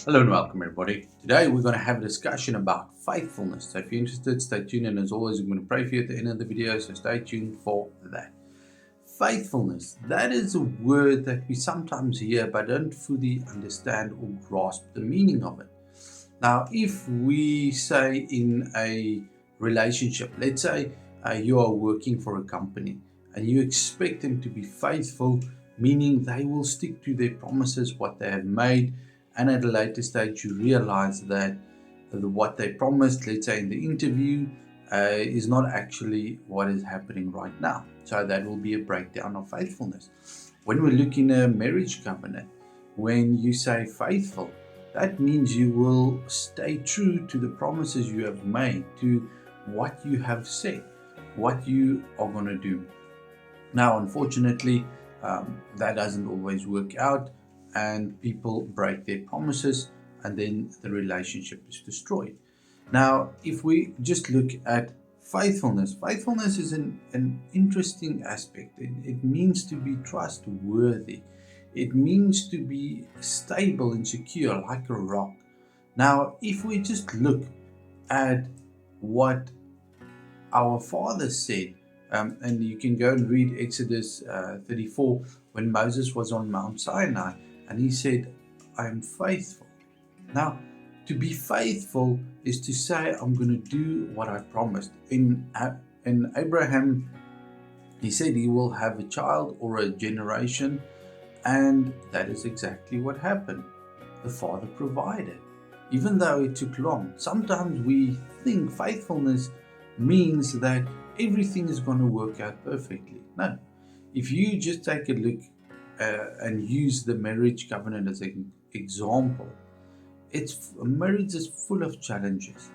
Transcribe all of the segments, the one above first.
Hello and welcome, everybody. Today we're going to have a discussion about faithfulness. So, if you're interested, stay tuned. And as always, I'm going to pray for you at the end of the video, so stay tuned for that. Faithfulness, that is a word that we sometimes hear but don't fully understand or grasp the meaning of it. Now, if we say in a relationship, let's say you are working for a company and you expect them to be faithful, meaning they will stick to their promises, what they have made, and at a later stage you realize that what they promised, let's say in the interview, is not actually what is happening right now. So that will be a breakdown of faithfulness. When we look in a marriage covenant, when you say faithful, that means you will stay true to the promises you have made, to what you have said, what you are going to do. Now, unfortunately, that doesn't always work out, and people break their promises, and then the relationship is destroyed. Now, if we just look at faithfulness, faithfulness is an interesting aspect. It means to be trustworthy, it means to be stable and secure like a rock. Now, if we just look at what our father said, and you can go and read Exodus 34 when Moses was on Mount Sinai and he said, I am faithful. Now, to be faithful is to say, I'm going to do what I promised. In Abraham, he said he will have a child or a generation, and that is exactly what happened. The Father provided, even though it took long. Sometimes we think faithfulness means that everything is going to work out perfectly. No. If you just take a look and use the marriage covenant as an example, marriage is full of challenges.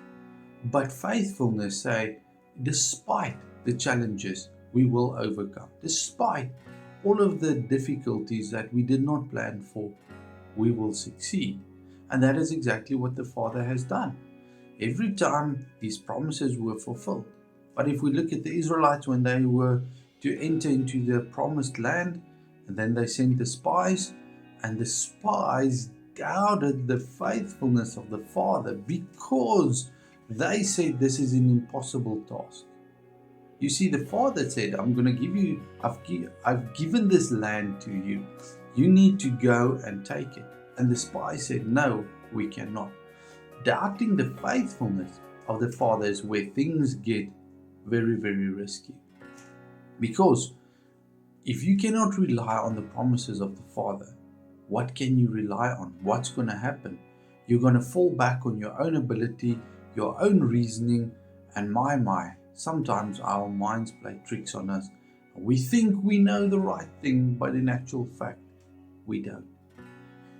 But faithfulness say, despite the challenges, we will overcome. Despite all of the difficulties that we did not plan for, we will succeed. And that is exactly what the Father has done. Every time His promises were fulfilled. But if we look at the Israelites when they were to enter into the promised land, and then they sent the spies, and the spies doubted the faithfulness of the Father because they said this is an impossible task. You see, the Father said, I'm going to give you, I've given this land to you. You need to go and take it. And the spies said, no, we cannot. Doubting the faithfulness of the Father is where things get very, very risky. Because if you cannot rely on the promises of the Father, what can you rely on? What's going to happen? You're going to fall back on your own ability, your own reasoning, and sometimes our minds play tricks on us. We think we know the right thing, but in actual fact, we don't.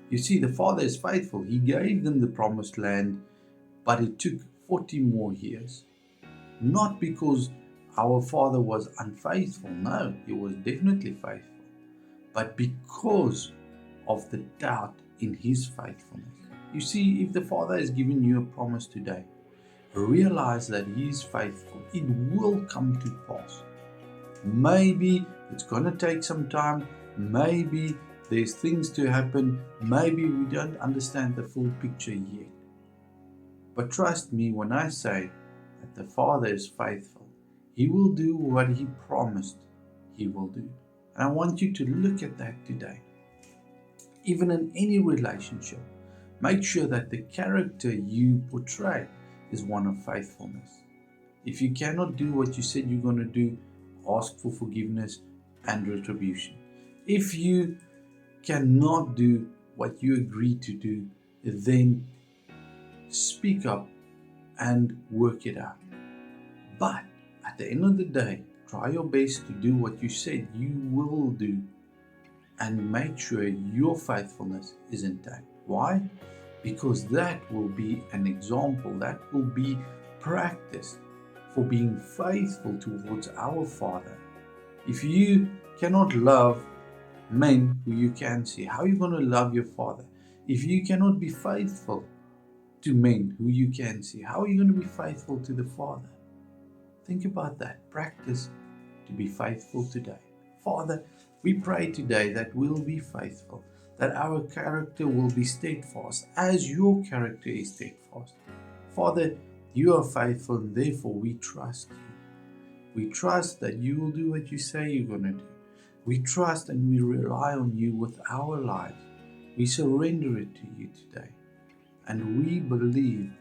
You see, the Father is faithful. He gave them the promised land, but it took 40 more years. Not because our Father was unfaithful. No, He was definitely faithful. But because of the doubt in His faithfulness. You see, if the Father has given you a promise today, realize that He is faithful. It will come to pass. Maybe it's going to take some time. Maybe there's things to happen. Maybe we don't understand the full picture yet. But trust me when I say that the Father is faithful. He will do what He promised He will do. And I want you to look at that today. Even in any relationship, make sure that the character you portray is one of faithfulness. If you cannot do what you said you're going to do, ask for forgiveness and retribution. If you cannot do what you agreed to do, then speak up and work it out. But at the end of the day, try your best to do what you said you will do, and make sure your faithfulness is intact. Why? Because that will be an example, that will be practice for being faithful towards our Father. If you cannot love men who you can see, how are you going to love your Father? If you cannot be faithful to men who you can see, how are you going to be faithful to the Father? Think about that. Practice to be faithful today. Father, we pray today that we'll be faithful, that our character will be steadfast as your character is steadfast. Father, you are faithful, and therefore we trust you. We trust that you will do what you say you're going to do. We trust and we rely on you with our lives. We surrender it to you today. And we believe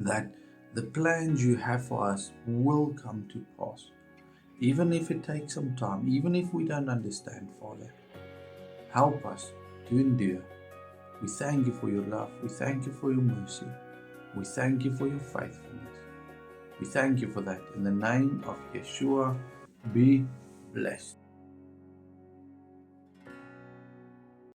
that the plans you have for us will come to pass. Even if it takes some time, even if we don't understand, Father, help us to endure. We thank you for your love. We thank you for your mercy. We thank you for your faithfulness. We thank you for that. In the name of Yeshua, be blessed.